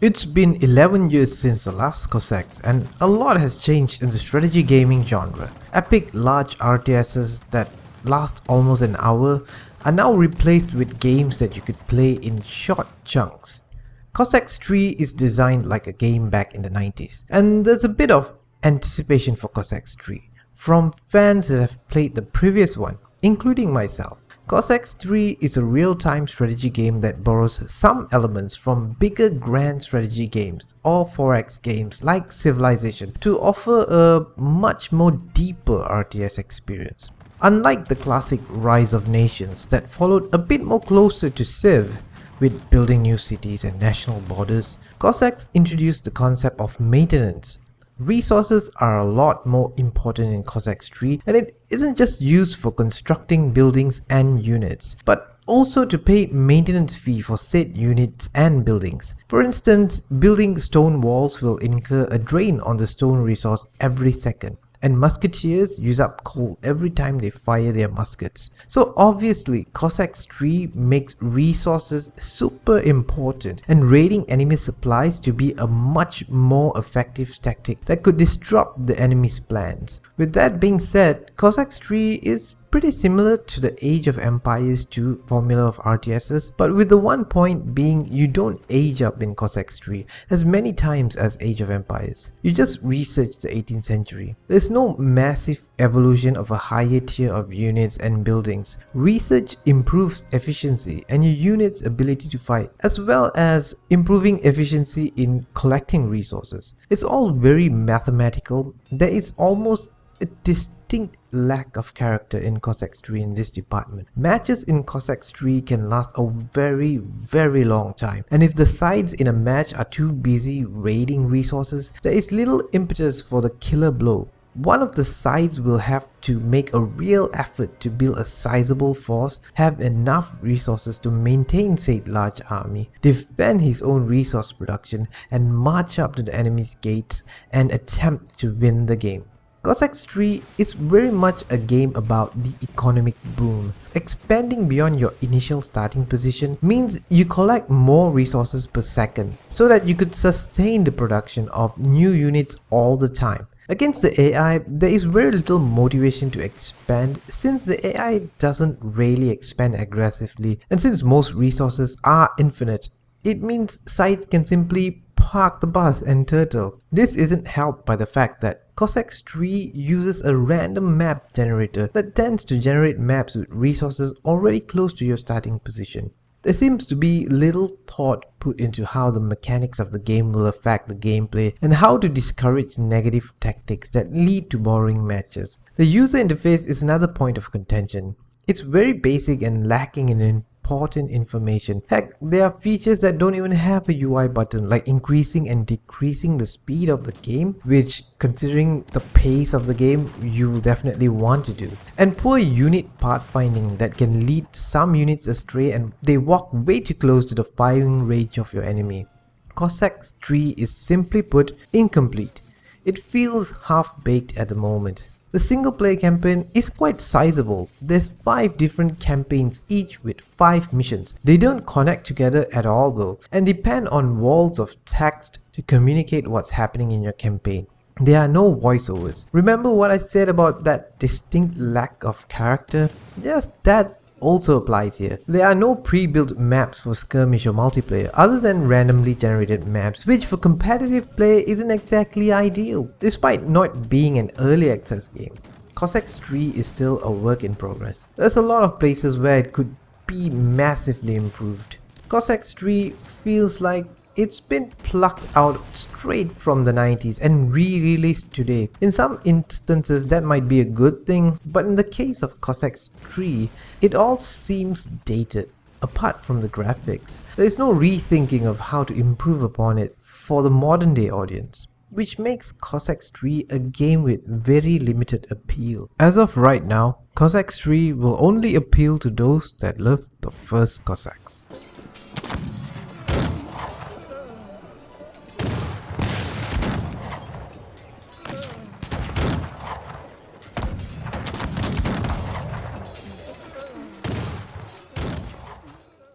It's been 11 years since the last Cossacks, and a lot has changed in the strategy gaming genre. Epic large RTSs that last almost an hour are now replaced with games that you could play in short chunks. Cossacks 3 is designed like a game back in the 90s, and there's a bit of anticipation for Cossacks 3 from fans that have played the previous one, including myself. Cossacks 3 is a real-time strategy game that borrows some elements from bigger grand strategy games or 4X games like Civilization to offer a much more deeper RTS experience. Unlike the classic Rise of Nations that followed a bit more closer to Civ, with building new cities and national borders, Cossacks introduced the concept of maintenance. Resources are a lot more important in Cossacks 3, and it isn't just used for constructing buildings and units, but also to pay maintenance fee for said units and buildings. For instance, building stone walls will incur a drain on the stone resource every second, and musketeers use up coal every time they fire their muskets. So obviously, Cossacks 3 makes resources super important and raiding enemy supplies to be a much more effective tactic that could disrupt the enemy's plans. With that being said, Cossacks 3 is pretty similar to the Age of Empires 2 formula of RTSs, but with the one point being you don't age up in Cossacks 3 as many times as Age of Empires. You just research the 18th century. There's no massive evolution of a higher tier of units and buildings. Research improves efficiency and your unit's ability to fight, as well as improving efficiency in collecting resources. It's all very mathematical. There is almost a distinct lack of character in Cossacks 3 in this department. Matches in Cossacks 3 can last a very long time, and if the sides in a match are too busy raiding resources, there is little impetus for the killer blow. One of the sides will have to make a real effort to build a sizable force, have enough resources to maintain said large army, defend his own resource production, and march up to the enemy's gates and attempt to win the game. Cossacks 3 is very much a game about the economic boom. Expanding beyond your initial starting position means you collect more resources per second so that you could sustain the production of new units all the time. Against the AI, there is very little motivation to expand since the AI doesn't really expand aggressively, and since most resources are infinite, it means sites can simply park the bus and turtle. This isn't helped by the fact that Cossacks 3 uses a random map generator that tends to generate maps with resources already close to your starting position. There seems to be little thought put into how the mechanics of the game will affect the gameplay and how to discourage negative tactics that lead to boring matches. The user interface is another point of contention. It's very basic and lacking in important information. Heck, there are features that don't even have a UI button, like increasing and decreasing the speed of the game, which, considering the pace of the game, you will definitely want to do. And poor unit pathfinding that can lead some units astray and they walk way too close to the firing range of your enemy. Cossacks 3 is simply put incomplete. It feels half-baked at the moment. The single player campaign is quite sizable. There's 5 different campaigns, each with 5 missions. They don't connect together at all though, and depend on walls of text to communicate what's happening in your campaign. There are no voiceovers. Remember what I said about that distinct lack of character? Yes, that also applies here. There are no pre-built maps for skirmish or multiplayer other than randomly generated maps, which for competitive play isn't exactly ideal. Despite not being an early access game, Cossacks 3 is still a work in progress. There's a lot of places where it could be massively improved. Cossacks 3 feels like it's been plucked out straight from the 90s and re-released today. In some instances that might be a good thing, but in the case of Cossacks 3, it all seems dated. Apart from the graphics, there is no rethinking of how to improve upon it for the modern day audience, which makes Cossacks 3 a game with very limited appeal. As of right now, Cossacks 3 will only appeal to those that love the first Cossacks.